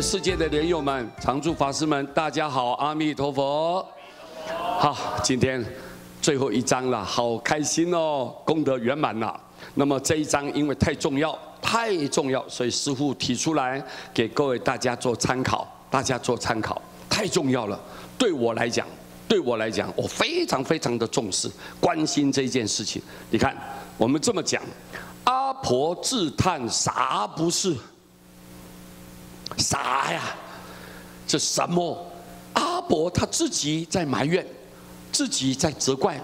世界的莲友们、常住法师们，大家好，阿弥陀佛。好，今天最后一章了，好开心哦，功德圆满了。那么这一章因为太重要，所以师父提出来给各位大家做参考，太重要了。对我来讲，我非常的重视、关心这件事情。你看，我们这么讲，阿婆自叹啥不是？啥呀？这什么？阿婆她自己在埋怨，自己在责怪，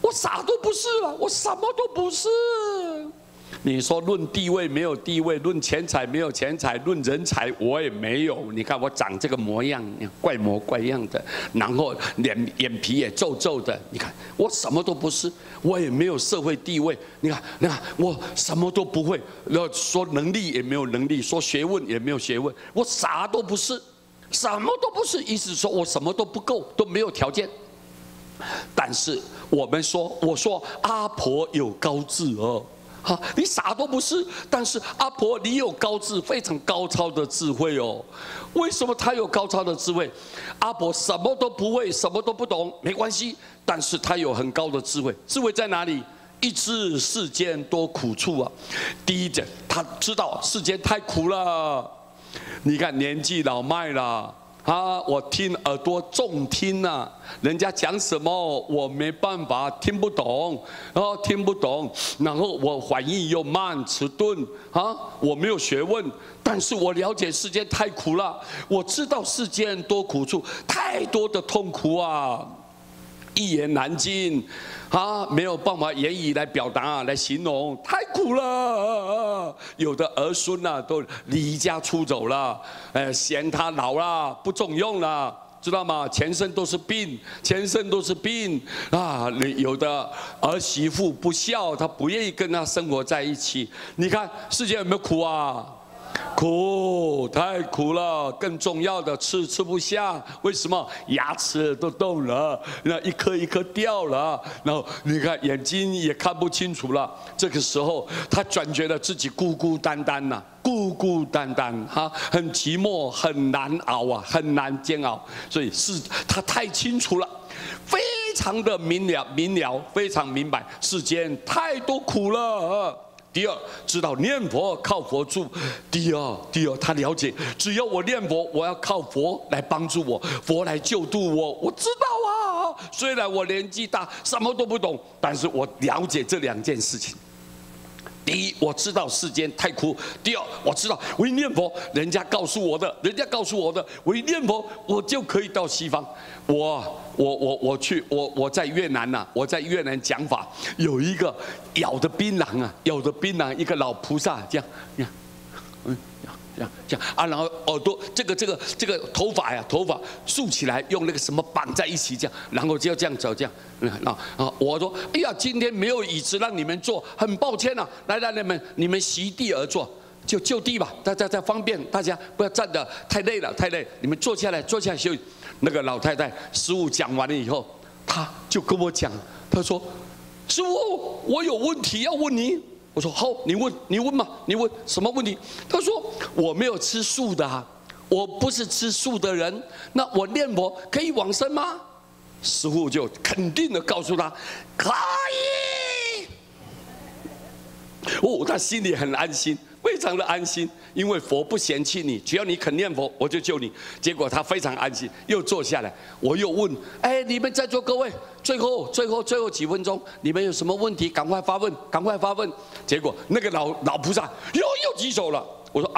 我啥都不是了，我什么都不是。你说论地位没有地位，论钱财没有钱财，论人才我也没有。你看我长这个模样，怪模怪样的，然后眼皮也皱皱的。你看我什么都不是，我也没有社会地位。你看我什么都不会，说能力也没有能力，说学问也没有学问，我啥都不是，什么都不是。意思说我什么都不够，都没有条件。但是我说阿婆有高智哦。你啥都不是，但是阿婆你有高智，非常高超的智慧哦。为什么她有高超的智慧？阿婆什么都不会，什么都不懂，没关系，但是她有很高的智慧。智慧在哪里？一知世间多苦处啊。第一点，她知道世间太苦了。你看年纪老迈了。我听耳朵重听啊，人家讲什么我没办法听不懂，然后我反应又慢迟钝我没有学问，但是我了解世间太苦了，我知道世间多苦处，太多的痛苦啊，一言难尽没有办法言语来表达来形容，太苦了。有的儿孙都离家出走了，嫌他老了不中用了，知道吗？全身都是病有的儿媳妇不孝，他不愿意跟他生活在一起。你看世界有没有苦啊？苦，太苦了。更重要的，吃不下，为什么？牙齿都动了，那一颗一颗掉了，然后你看眼睛也看不清楚了。这个时候，他感觉到自己孤孤单单很寂寞，很难熬啊，很难煎熬。所以是他太清楚了，非常的明了，非常明白，世间太多苦了。第二，知道念佛靠佛助。第二，他了解，只要我念佛，我要靠佛来帮助我，佛来救度我。我知道啊，虽然我年纪大，什么都不懂，但是我了解这两件事情。第一，我知道世间太苦；第二，我知道我一念佛，人家告诉我的，我一念佛，我就可以到西方。我在越南我在越南讲法，有一个咬的槟榔，一个老菩萨这样，然后耳朵这个头发竖起来，用那个什么绑在一起这样，然后就这样走这样。我说，哎呀，今天没有椅子让你们坐，很抱歉啊，来你们席地而坐，就地吧，大家方便，大家不要站着太累了，你们坐下来休息。那个老太太师父讲完了以后，她就跟我讲，她说：“师父，我有问题要问你。”我说：“好，你问嘛，你问什么问题？”她说：“我没有吃素的我不是吃素的人，那我念佛可以往生吗？”师父就肯定的告诉他：“可以。”他心里很安心。非常的安心，因为佛不嫌弃你，只要你肯念佛，我就救你。结果他非常安心，又坐下来，我又问：“你们在座各位，最后几分钟，你们有什么问题，赶快发问。”结果那个老菩萨又举手了。我说：“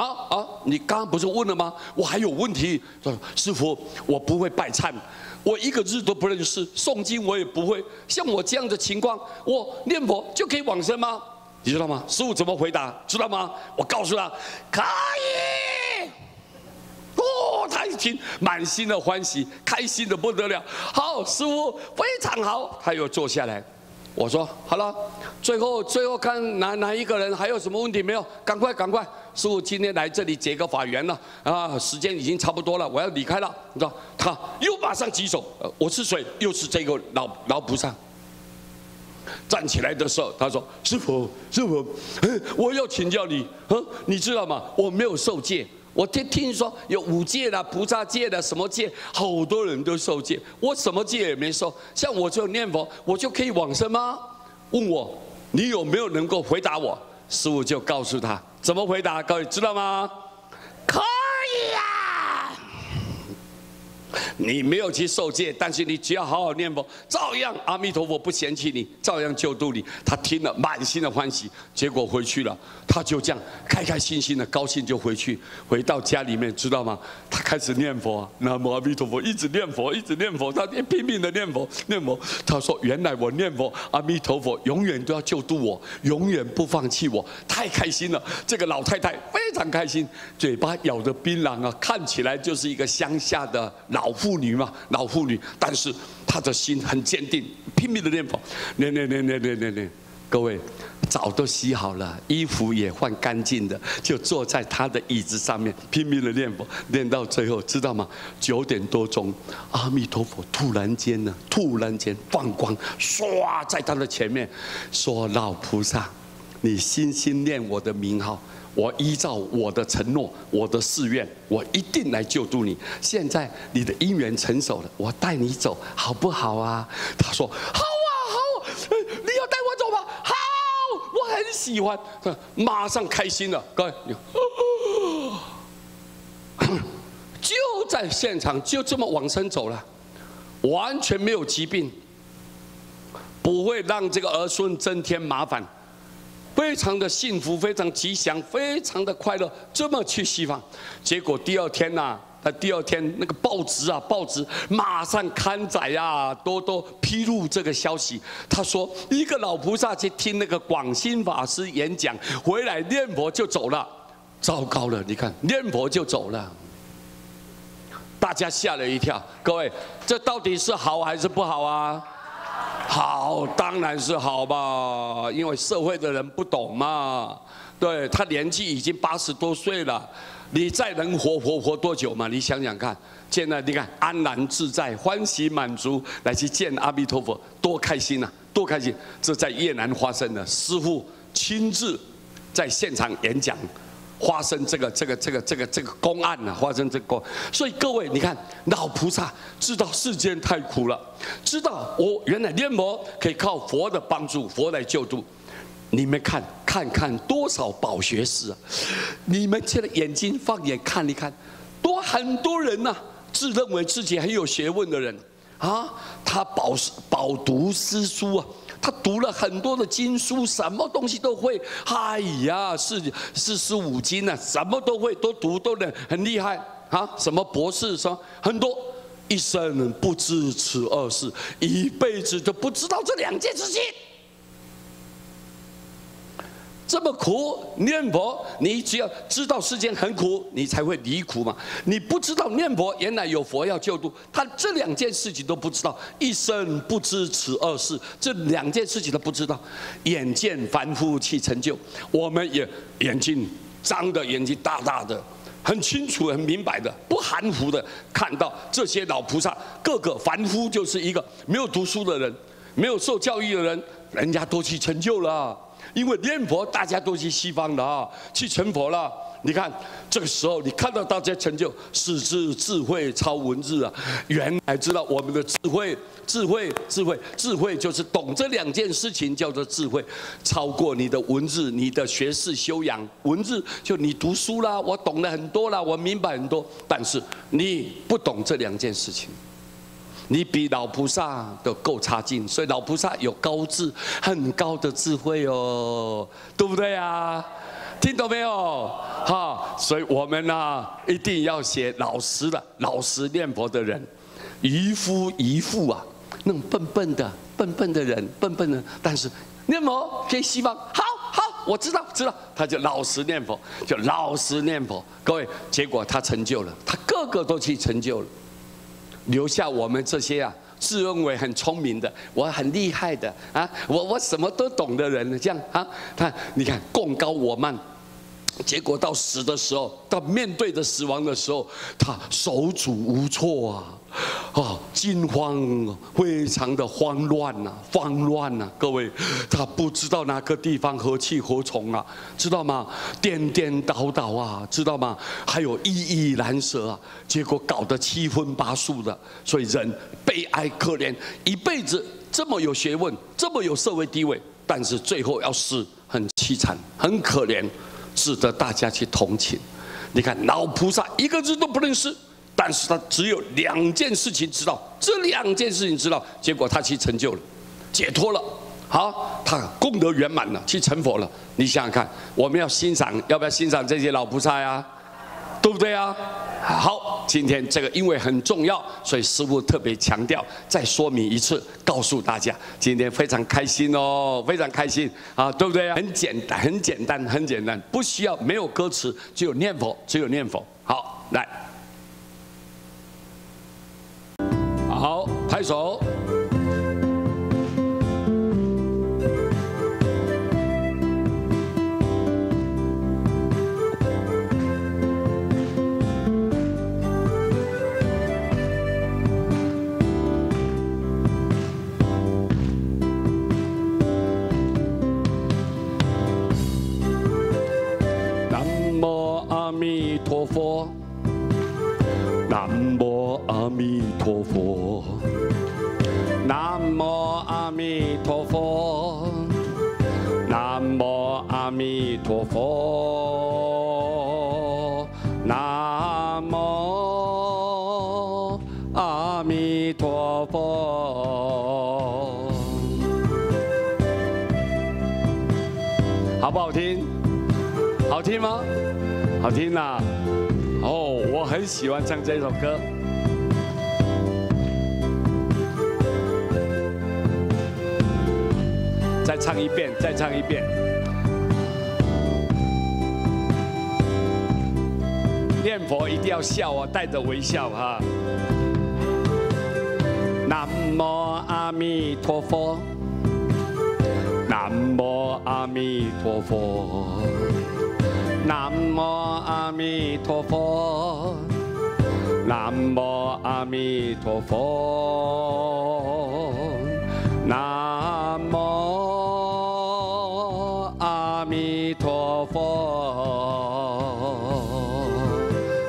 你刚刚不是问了吗？我还有问题。”他说：“师父，我不会拜忏，我一个字都不认识，诵经我也不会。像我这样的情况，我念佛就可以往生吗？”你知道吗？师父怎么回答？知道吗？我告诉他，可以。他一听，满心的欢喜，开心的不得了。好，师父非常好。他又坐下来。我说好了，最后看哪一个人还有什么问题没有？赶快！师父今天来这里结个法缘了时间已经差不多了，我要离开了。你知道，他又马上举手。我是谁？又是这个老菩萨。站起来的时候，他说：“师父，我要请教你你知道吗？我没有受戒，我听说有5戒啦、菩萨戒的什么戒，好多人都受戒，我什么戒也没受。像我就念佛，我就可以往生吗？问我你有没有能够回答我？师父就告诉他怎么回答，各位知道吗？可以呀。你没有去受戒，但是你只要好好念佛，照样阿弥陀佛不嫌弃你，照样救度你。他听了满心的欢喜，结果回去了，他就这样开开心心的高兴就回去，回到家里面，知道吗？他开始念佛，南无阿弥陀佛，一直念佛，一直念佛，他拼命的念佛，念佛。他说：“原来我念佛，阿弥陀佛永远都要救度我，永远不放弃我，太开心了。”这个老太太非常开心，嘴巴咬着槟榔啊，看起来就是一个乡下的老妇女嘛，老妇女，但是她的心很坚定，拼命的念佛，念。各位，澡都洗好了，衣服也换干净的，就坐在她的椅子上面拼命的念佛，念到最后，知道吗？9点多钟，阿弥陀佛突然间放光，唰在她的前面，说：“老菩萨，你心心念我的名号。”我依照我的承诺，我的誓愿，我一定来救度你。现在你的因缘成熟了，我带你走，好不好啊？他说：“好啊，好啊，你要带我走吗？好，我很喜欢。”马上开心了，各位，就在现场就这么往生走了，完全没有疾病，不会让这个儿孙增添麻烦。非常的幸福，非常吉祥，非常的快乐，这么去西方。结果第二天呐，第二天那个报纸马上刊载啊，多披露这个消息。他说，一个老菩萨去听那个广兴法师演讲，回来念佛就走了。糟糕了，你看念佛就走了，大家吓了一跳。各位，这到底是好还是不好啊？好，当然是好吧，因为社会的人不懂嘛。对，他年纪已经80多岁了，你再能活多久嘛？你想想看，现在你看安然自在、欢喜满足，来去见阿弥陀佛，多开心啊，多开心！这在越南发生的，师父亲自在现场演讲。发生这个公案呢、发生这个公，所以各位，你看老菩萨知道世间太苦了，知道我原来念佛可以靠佛的帮助，佛来救度。你们看多少饱学士啊！你们现在眼睛放眼看一看，很多人呐、自认为自己很有学问的人啊，他饱读诗书啊。他读了很多的经书，什么东西都会。哎呀，45经啊，什么都会，都读都能很厉害啊。什么博士什么很多，一生不知此2事，一辈子都不知道这2件事情。这么苦念佛，你只要知道世间很苦，你才会离苦嘛。你不知道念佛，原来有佛要救度，他这2件事情都不知道，一生不知此2事，这2件事情都不知道。眼见凡夫去成就，我们也眼睛张的，眼睛大大的，很清楚、很明白的，不含糊的看到这些老菩萨，个个凡夫就是一个没有读书的人，没有受教育的人，人家都去成就了。因为念佛，大家都去西方了啊，去成佛了。你看这个时候，你看到大家成就，使之智慧超文字啊！原来知道我们的智慧就是懂这2件事情，叫做智慧，超过你的文字、你的学识修养。文字就你读书啦，我懂了很多啦，我明白很多，但是你不懂这2件事情。你比老菩萨都够差劲，所以老菩萨有很高的智慧哦，对不对啊？听懂没有？哈，所以我们呢一定要写老实念佛的人，渔夫啊，那种笨笨的人，但是念佛可以西方，好，我知道，他就老实念佛，各位，结果他成就了，他个个都去成就了。留下我们这些啊，自认为很聪明的，我很厉害的啊，我什么都懂的人，这样啊，你看贡高我慢，结果到死的时候，到面对着死亡的时候，他手足无措啊，惊慌，非常的慌乱呐，慌乱呐！各位，他不知道哪个地方何去何从啊，知道吗？颠颠倒倒啊，知道吗？还有意义难舍啊，结果搞得七荤八素的，所以人悲哀可怜，一辈子这么有学问，这么有社会地位，但是最后要死，很凄惨，很可怜。值得大家去同情。你看老菩萨一个字都不认识，但是他只有2件事情知道，这2件事情知道，结果他去成就了，解脱了。好，他功德圆满了，去成佛了。你想想看，我们要欣赏，要不要欣赏这些老菩萨呀？对不对啊？好，今天这个因为很重要，所以师父特别强调，再说明一次，告诉大家，今天非常开心哦，非常开心啊，对不对啊？很简单，很简单，很简单，不需要，没有歌词，只有念佛，只有念佛。好，来，好，拍手。阿弥陀佛，南无阿弥陀佛，南无阿弥陀佛，南无阿弥陀佛，南无阿弥陀佛。好不好听？好听吗？好听啦！哦，我很喜欢唱这首歌。再唱一遍，再唱一遍。念佛一定要笑啊，带着微笑哈。南无阿弥陀佛，南无阿弥陀佛。南无阿弥陀佛，南无阿弥陀佛，南无阿弥陀佛。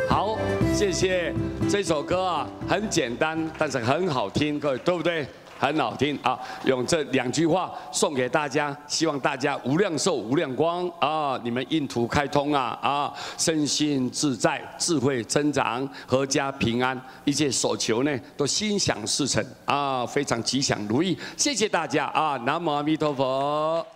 好，谢谢。这首歌啊，很简单，但是很好听，各位对不对？很好听啊！用这2句话送给大家，希望大家无量寿、无量光啊！你们印途开通啊！身心自在，智慧增长，阖家平安，一切所求呢都心想事成啊！非常吉祥如意，谢谢大家啊！南无阿弥陀佛。